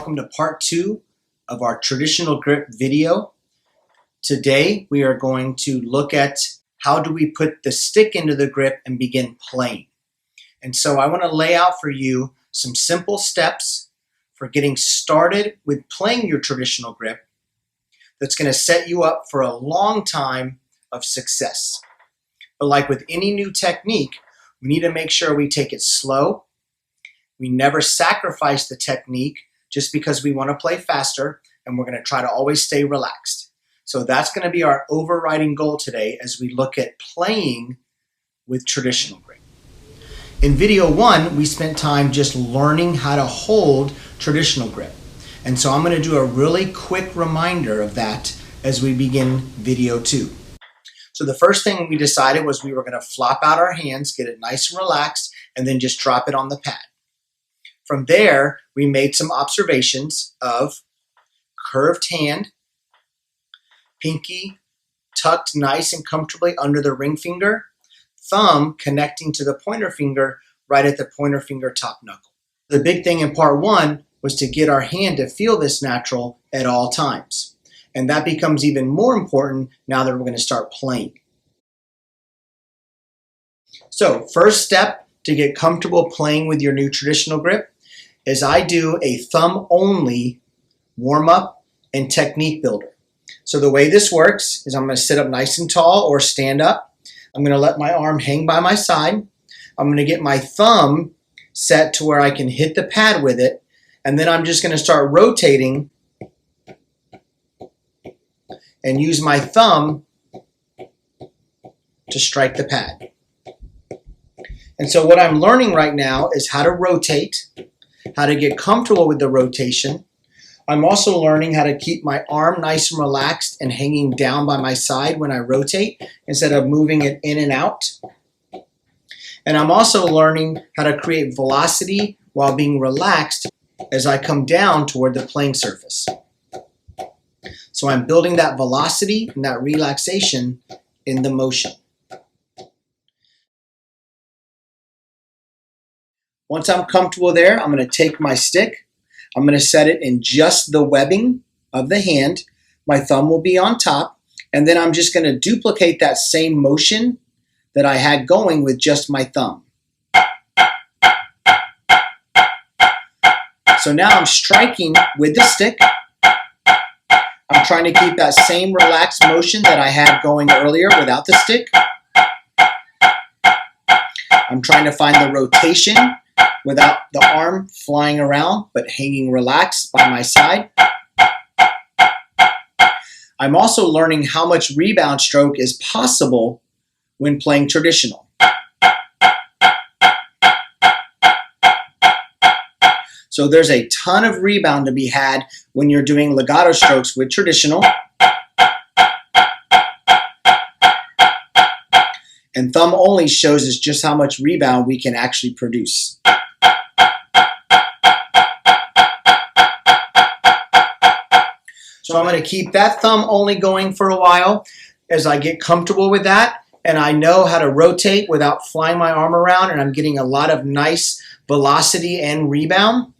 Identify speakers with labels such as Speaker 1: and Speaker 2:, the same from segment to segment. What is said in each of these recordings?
Speaker 1: welcome to part 2 of our traditional grip video. Today we are going to look at how do we put the stick into the grip and begin playing. And so I want to lay out for you some simple steps for getting started with playing your traditional grip that's going to set you up for a long time of success. But like with any new technique, we need to make sure we take it slow. We never sacrifice the technique just because we want to play faster, and we're going to try to always stay relaxed. So that's going to be our overriding goal today as we look at playing with traditional grip. In video 1, we spent time just learning how to hold traditional grip. And so I'm going to do a really quick reminder of that as we begin video 2. So the first thing we decided was we were going to flop out our hands, get it nice and relaxed, and then just drop it on the pad. From there, we made some observations of curved hand, pinky tucked nice and comfortably under the ring finger, thumb connecting to the pointer finger right at the pointer finger top knuckle. The big thing in part 1 was to get our hand to feel this natural at all times. And that becomes even more important now that we're going to start playing. So, first step to get comfortable playing with your new traditional grip is I do a thumb-only warm-up and technique builder. So the way this works is I'm going to sit up nice and tall or stand up. I'm going to let my arm hang by my side. I'm going to get my thumb set to where I can hit the pad with it, and then I'm just going to start rotating and use my thumb to strike the pad. And so what I'm learning right now is how to rotate, how to get comfortable with the rotation. I'm also learning how to keep my arm nice and relaxed and hanging down by my side when I rotate instead of moving it in and out. And I'm also learning how to create velocity while being relaxed as I come down toward the playing surface. So I'm building that velocity and that relaxation in the motion. Once I'm comfortable there, I'm going to take my stick. I'm going to set it in just the webbing of the hand. My thumb will be on top. And then I'm just going to duplicate that same motion that I had going with just my thumb. So now I'm striking with the stick. I'm trying to keep that same relaxed motion that I had going earlier without the stick. I'm trying to find the rotation without the arm flying around, but hanging relaxed by my side. I'm also learning how much rebound stroke is possible when playing traditional. So there's a ton of rebound to be had when you're doing legato strokes with traditional. And thumb only shows us just how much rebound we can actually produce. So I'm going to keep that thumb only going for a while as I get comfortable with that. And I know how to rotate without flying my arm around, and I'm getting a lot of nice velocity and rebound.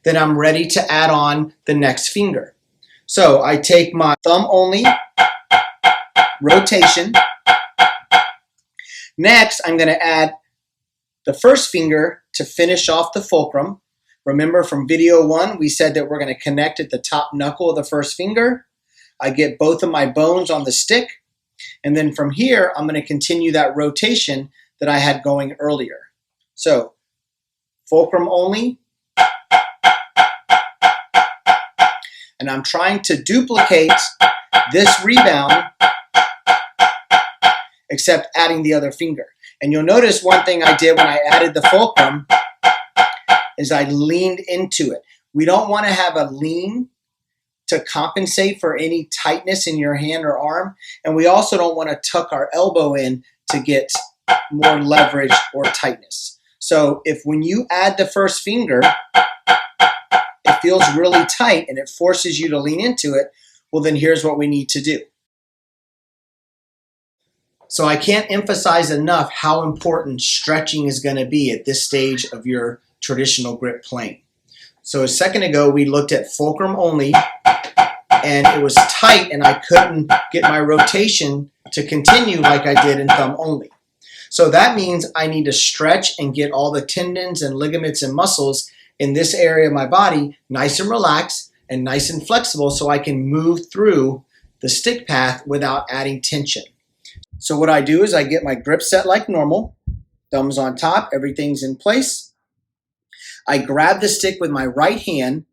Speaker 1: Then I'm ready to add on the next finger. So I take my thumb only rotation. Next, I'm going to add the first finger to finish off the fulcrum. Remember from video 1, we said that we're going to connect at the top knuckle of the first finger. I get both of my bones on the stick. And then from here, I'm going to continue that rotation that I had going earlier. So fulcrum only. And I'm trying to duplicate this rebound, except adding the other finger. And you'll notice one thing I did when I added the fulcrum is I leaned into it. We don't want to have a lean to compensate for any tightness in your hand or arm. And we also don't want to tuck our elbow in to get more leverage or tightness. So if when you add the first finger, it feels really tight and it forces you to lean into it, well then here's what we need to do. So I can't emphasize enough how important stretching is going to be at this stage of your traditional grip playing. So a second ago, we looked at fulcrum only, and it was tight, and I couldn't get my rotation to continue like I did in thumb only. So that means I need to stretch and get all the tendons and ligaments and muscles in this area of my body nice and relaxed and nice and flexible so I can move through the stick path without adding tension. So what I do is I get my grip set like normal, thumbs on top, everything's in place. I grab the stick with my right hand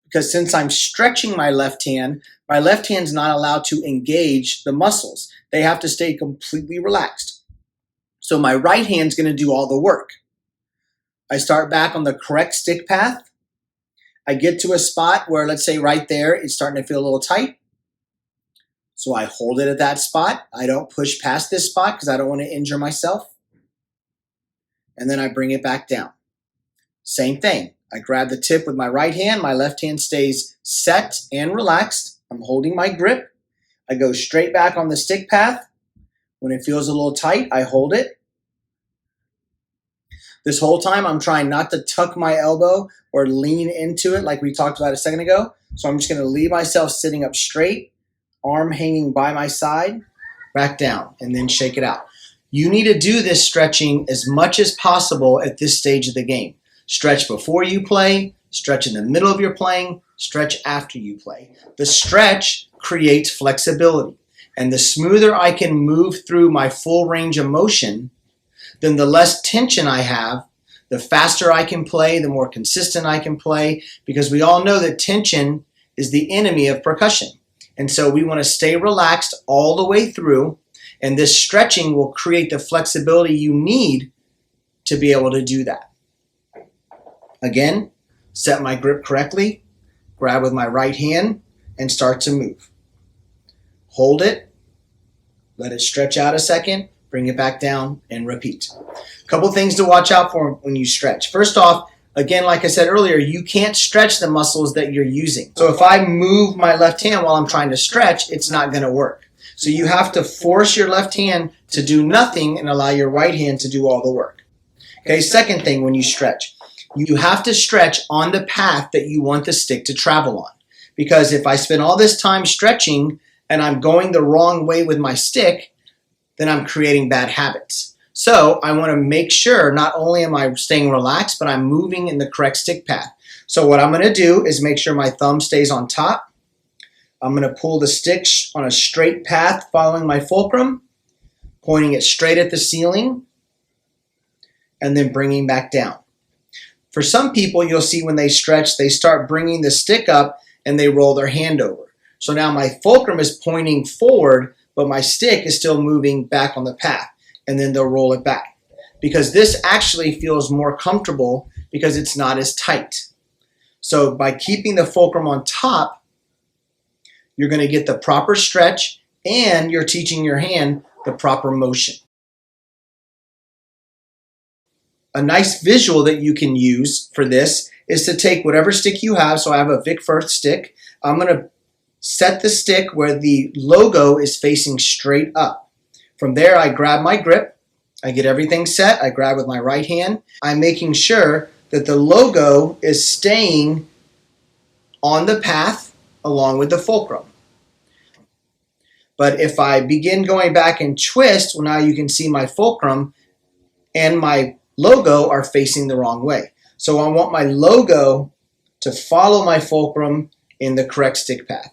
Speaker 1: because since I'm stretching my left hand's not allowed to engage the muscles. They have to stay completely relaxed. So my right hand's going to do all the work. I start back on the correct stick path. I get to a spot where, let's say right there, it's starting to feel a little tight. So I hold it at that spot. I don't push past this spot because I don't want to injure myself. And then I bring it back down. Same thing. I grab the tip with my right hand. My left hand stays set and relaxed. I'm holding my grip. I go straight back on the stick path. When it feels a little tight, I hold it. This whole time, I'm trying not to tuck my elbow or lean into it like we talked about a second ago. So I'm just going to leave myself sitting up straight, arm hanging by my side, back down, and then shake it out. You need to do this stretching as much as possible at this stage of the game. Stretch before you play, stretch in the middle of your playing, stretch after you play. The stretch creates flexibility. And the smoother I can move through my full range of motion, then the less tension I have, the faster I can play, the more consistent I can play, because we all know that tension is the enemy of percussion. And so we want to stay relaxed all the way through, and this stretching will create the flexibility you need to be able to do that. Again, set my grip correctly, grab with my right hand, and start to move. Hold it, let it stretch out a second, bring it back down, and repeat. A couple things to watch out for when you stretch. First off, again, like I said earlier, you can't stretch the muscles that you're using. So if I move my left hand while I'm trying to stretch, it's not going to work. So you have to force your left hand to do nothing and allow your right hand to do all the work. Okay, second thing when you stretch, you have to stretch on the path that you want the stick to travel on. Because if I spend all this time stretching and I'm going the wrong way with my stick, then I'm creating bad habits. So I want to make sure not only am I staying relaxed, but I'm moving in the correct stick path. So what I'm going to do is make sure my thumb stays on top. I'm going to pull the stick on a straight path following my fulcrum, pointing it straight at the ceiling, and then bringing back down. For some people, you'll see when they stretch, they start bringing the stick up and they roll their hand over. So now my fulcrum is pointing forward, but my stick is still moving back on the path, and then they'll roll it back. Because this actually feels more comfortable because it's not as tight. So by keeping the fulcrum on top, you're going to get the proper stretch and you're teaching your hand the proper motion. A nice visual that you can use for this is to take whatever stick you have. So I have a Vic Firth stick. I'm going to set the stick where the logo is facing straight up. From there, I grab my grip. I get everything set. I grab with my right hand. I'm making sure that the logo is staying on the path along with the fulcrum. But if I begin going back and twist, well, now you can see my fulcrum and my logo are facing the wrong way. So I want my logo to follow my fulcrum in the correct stick path.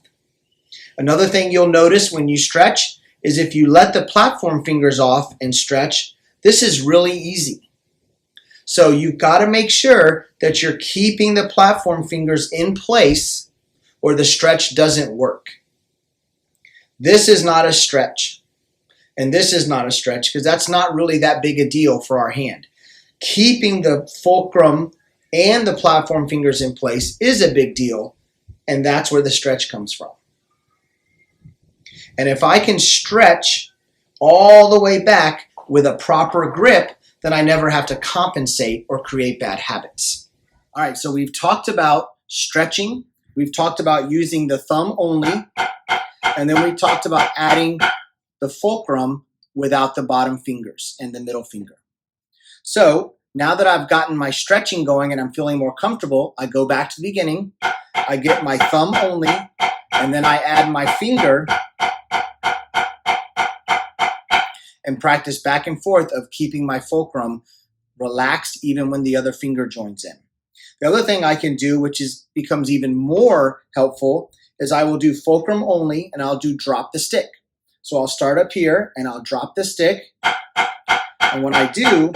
Speaker 1: Another thing you'll notice when you stretch is if you let the platform fingers off and stretch, this is really easy. So you've got to make sure that you're keeping the platform fingers in place or the stretch doesn't work. This is not a stretch. And this is not a stretch because that's not really that big a deal for our hand. Keeping the fulcrum and the platform fingers in place is a big deal, and that's where the stretch comes from. And if I can stretch all the way back with a proper grip, then I never have to compensate or create bad habits. All right, so we've talked about stretching. We've talked about using the thumb only. And then we talked about adding the fulcrum without the bottom fingers and the middle finger. So now that I've gotten my stretching going and I'm feeling more comfortable, I go back to the beginning, I get my thumb only, and then I add my finger and practice back and forth of keeping my fulcrum relaxed even when the other finger joins in. The other thing I can do, which becomes even more helpful, is I will do fulcrum only and I'll do drop the stick. So I'll start up here and I'll drop the stick. And when I do,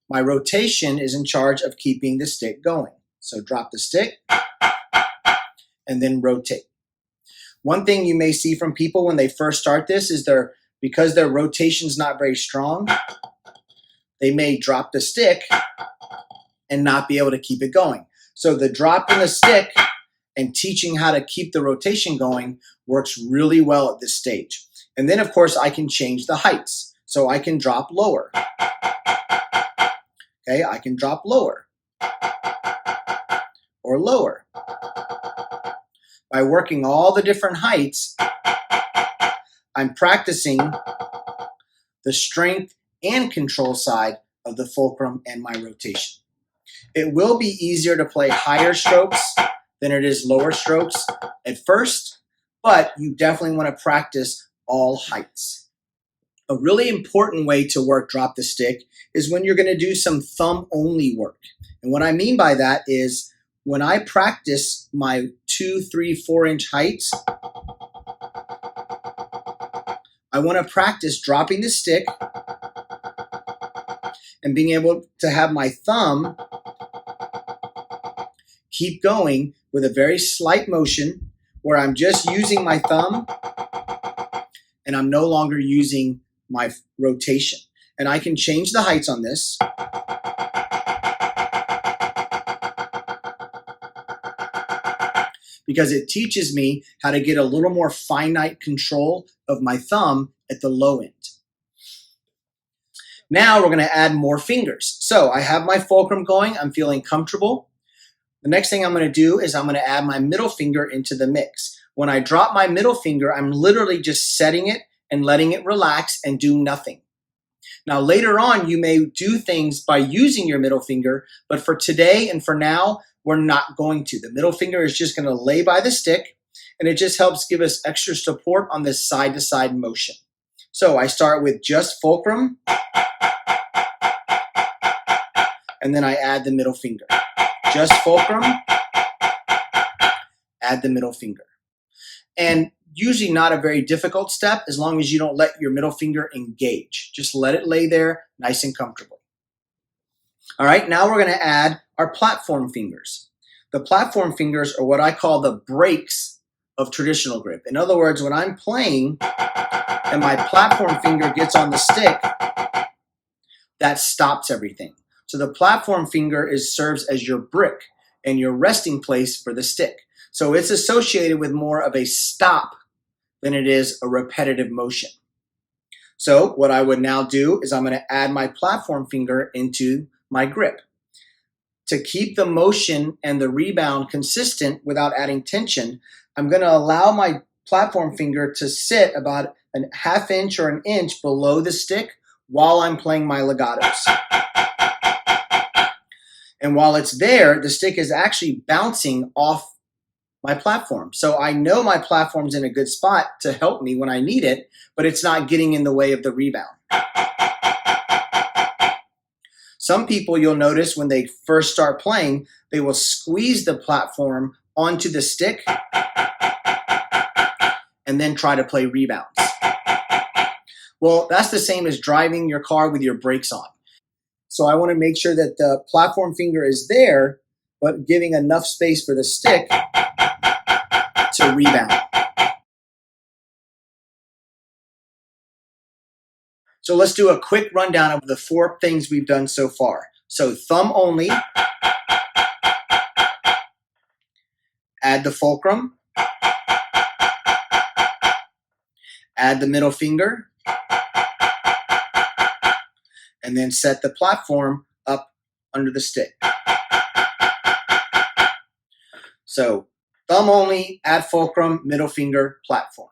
Speaker 1: my rotation is in charge of keeping the stick going. So drop the stick and then rotate. One thing you may see from people when they first start this is because their rotation's not very strong, they may drop the stick and not be able to keep it going. So the drop in the stick and teaching how to keep the rotation going works really well at this stage. And then of course I can change the heights. So I can drop lower. Okay, I can drop lower or lower. By working all the different heights, I'm practicing the strength and control side of the fulcrum and my rotation. It will be easier to play higher strokes than it is lower strokes at first, but you definitely want to practice all heights. A really important way to work drop the stick is when you're going to do some thumb only work. And what I mean by that is when I practice my 2, 3, 4 inch heights, I want to practice dropping the stick and being able to have my thumb keep going with a very slight motion where I'm just using my thumb and I'm no longer using my rotation. And I can change the heights on this. Because it teaches me how to get a little more finite control of my thumb at the low end. Now we're going to add more fingers. So I have my fulcrum going. I'm feeling comfortable. The next thing I'm going to do is I'm going to add my middle finger into the mix. When I drop my middle finger, I'm literally just setting it and letting it relax and do nothing. Now later on, you may do things by using your middle finger, but for today and for now, we're not going to. The middle finger is just going to lay by the stick, and it just helps give us extra support on this side-to-side motion. So I start with just fulcrum, and then I add the middle finger. Just fulcrum, add the middle finger. And usually not a very difficult step as long as you don't let your middle finger engage. Just let it lay there nice and comfortably. All right, now we're going to add our platform fingers. The platform fingers are what I call the brakes of traditional grip. In other words, when I'm playing and my platform finger gets on the stick, that stops everything. So the platform finger serves as your brick and your resting place for the stick. So it's associated with more of a stop than it is a repetitive motion. So what I would now do is I'm going to add my platform finger into my grip. To keep the motion and the rebound consistent without adding tension, I'm going to allow my platform finger to sit about a ½ inch or an inch below the stick while I'm playing my legatos. And while it's there, the stick is actually bouncing off my platform. So I know my platform's in a good spot to help me when I need it, but it's not getting in the way of the rebound. Some people, you'll notice when they first start playing, they will squeeze the platform onto the stick and then try to play rebounds. Well, that's the same as driving your car with your brakes on. So I want to make sure that the platform finger is there, but giving enough space for the stick to rebound. So let's do a quick rundown of the 4 things we've done so far. So thumb only, add the fulcrum, add the middle finger, and then set the platform up under the stick. So thumb only, add fulcrum, middle finger, platform.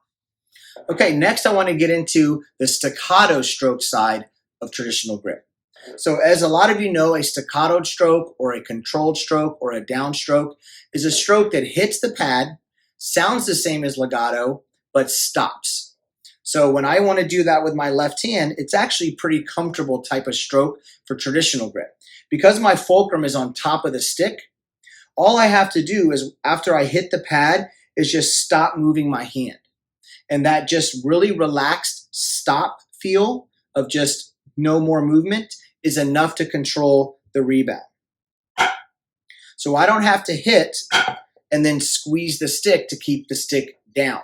Speaker 1: Okay, next I want to get into the staccato stroke side of traditional grip. So as a lot of you know, a staccato stroke or a controlled stroke or a downstroke is a stroke that hits the pad, sounds the same as legato, but stops. So when I want to do that with my left hand, it's actually a pretty comfortable type of stroke for traditional grip. Because my fulcrum is on top of the stick, all I have to do is after I hit the pad is just stop moving my hand. And that just really relaxed stop feel of just no more movement is enough to control the rebound. So I don't have to hit and then squeeze the stick to keep the stick down.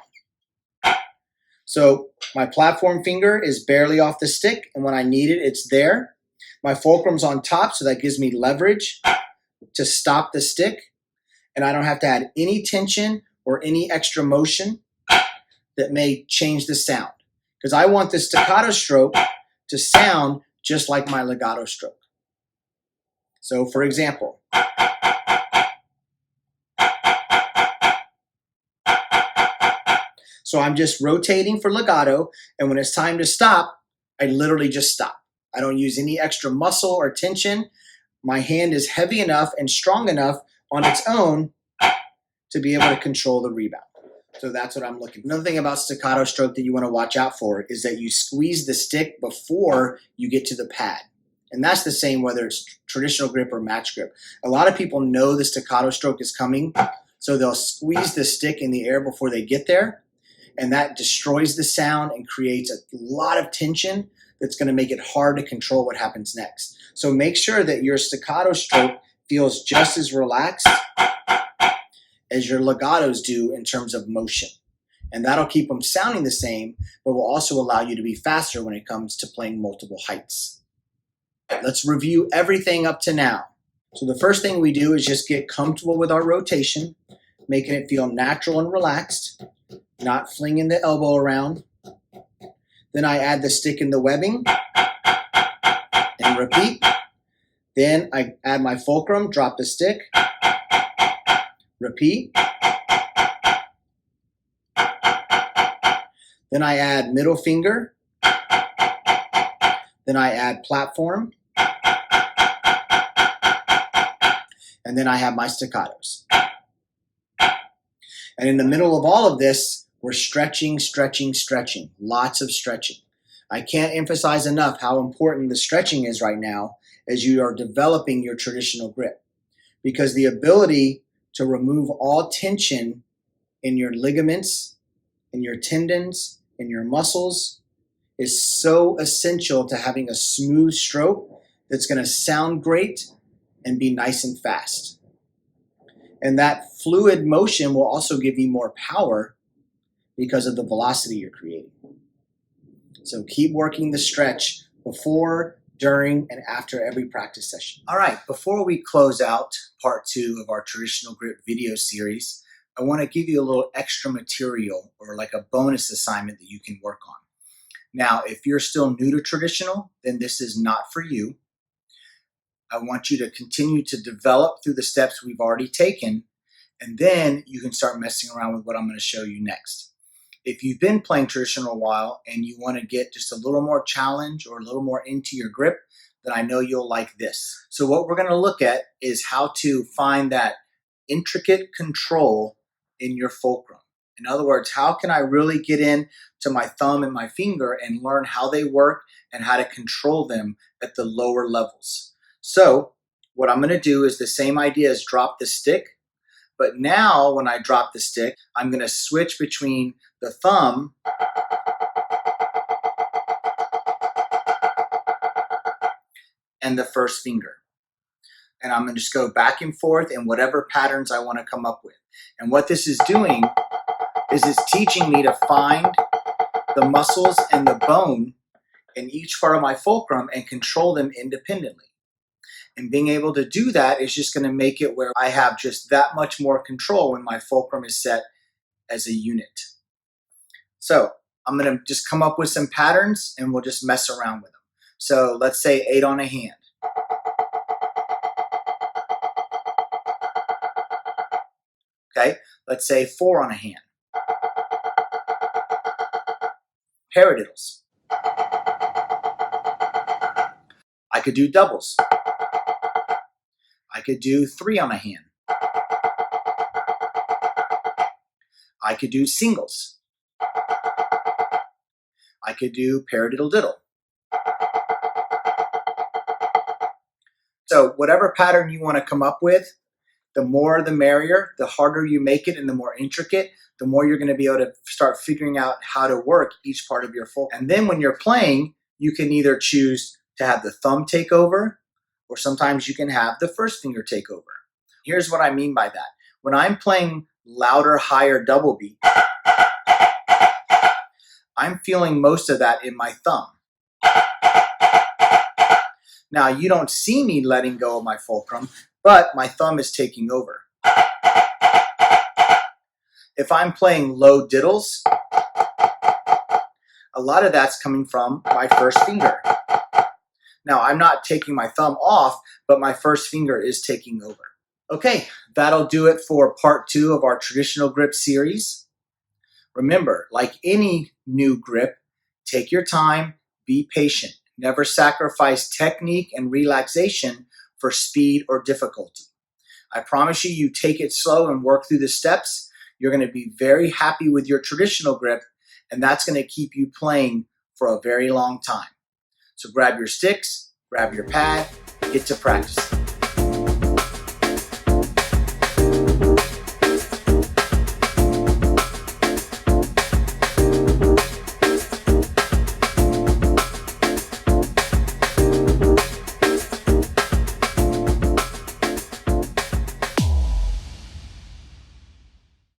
Speaker 1: So my platform finger is barely off the stick, and when I need it, it's there. My fulcrum's on top, so that gives me leverage to stop the stick, and I don't have to add any tension or any extra motion that may change the sound. Because I want the staccato stroke to sound just like my legato stroke. So for example, so I'm just rotating for legato, and when it's time to stop, I literally just stop. I don't use any extra muscle or tension. My hand is heavy enough and strong enough on its own to be able to control the rebound. So that's what I'm looking for. Another thing about staccato stroke that you want to watch out for is that you squeeze the stick before you get to the pad. And that's the same whether it's traditional grip or match grip. A lot of people know the staccato stroke is coming, so they'll squeeze the stick in the air before they get there, and that destroys the sound and creates a lot of tension that's going to make it hard to control what happens next. So make sure that your staccato stroke feels just as relaxed as your legatos do in terms of motion. And that'll keep them sounding the same, but will also allow you to be faster when it comes to playing multiple heights. Let's review everything up to now. So the first thing we do is just get comfortable with our rotation, making it feel natural and relaxed, not flinging the elbow around. Then I add the stick in the webbing and repeat. Then I add my fulcrum, drop the stick, repeat. Then I add middle finger. Then I add platform. And then I have my staccatos. And in the middle of all of this, we're stretching, stretching, stretching. Lots of stretching. I can't emphasize enough how important the stretching is right now as you are developing your traditional grip. Because the ability to remove all tension in your ligaments, in your tendons, in your muscles is so essential to having a smooth stroke that's going to sound great and be nice and fast. And that fluid motion will also give you more power because of the velocity you're creating. So keep working the stretch before, during, and after every practice session. All right, before we close out part 2 of our traditional grip video series, I want to give you a little extra material or like a bonus assignment that you can work on. Now, if you're still new to traditional, then this is not for you. I want you to continue to develop through the steps we've already taken, and then you can start messing around with what I'm going to show you next. If you've been playing traditional a while and you want to get just a little more challenge or a little more into your grip, then I know you'll like this. So what we're going to look at is how to find that intricate control in your fulcrum. In other words, how can I really get in to my thumb and my finger and learn how they work and how to control them at the lower levels? So what I'm going to do is the same idea as drop the stick, but now when I drop the stick, I'm going to switch between the thumb and the first finger. And I'm going to just go back and forth in whatever patterns I want to come up with. And what this is doing is it's teaching me to find the muscles and the bone in each part of my fulcrum and control them independently. And being able to do that is just going to make it where I have just that much more control when my fulcrum is set as a unit. So I'm going to just come up with some patterns and we'll just mess around with them. So let's say 8 on a hand. Okay, let's say 4 on a hand. Paradiddles. I could do doubles. I could do 3 on a hand. I could do singles. I could do paradiddle diddle. So whatever pattern you want to come up with, the more the merrier. The harder you make it and the more intricate, the more you're going to be able to start figuring out how to work each part of your fulcrum. And then when you're playing, you can either choose to have the thumb take over, or sometimes you can have the first finger take over. Here's what I mean by that. When I'm playing louder, higher double beat, I'm feeling most of that in my thumb. Now, you don't see me letting go of my fulcrum, but my thumb is taking over. If I'm playing low diddles, a lot of that's coming from my first finger. Now, I'm not taking my thumb off, but my first finger is taking over. Okay, that'll do it for part 2 of our traditional grip series. Remember, like any new grip, take your time, be patient. Never sacrifice technique and relaxation for speed or difficulty. I promise you, you take it slow and work through the steps, you're going to be very happy with your traditional grip, and that's going to keep you playing for a very long time. So grab your sticks, grab your pad, get to practicing.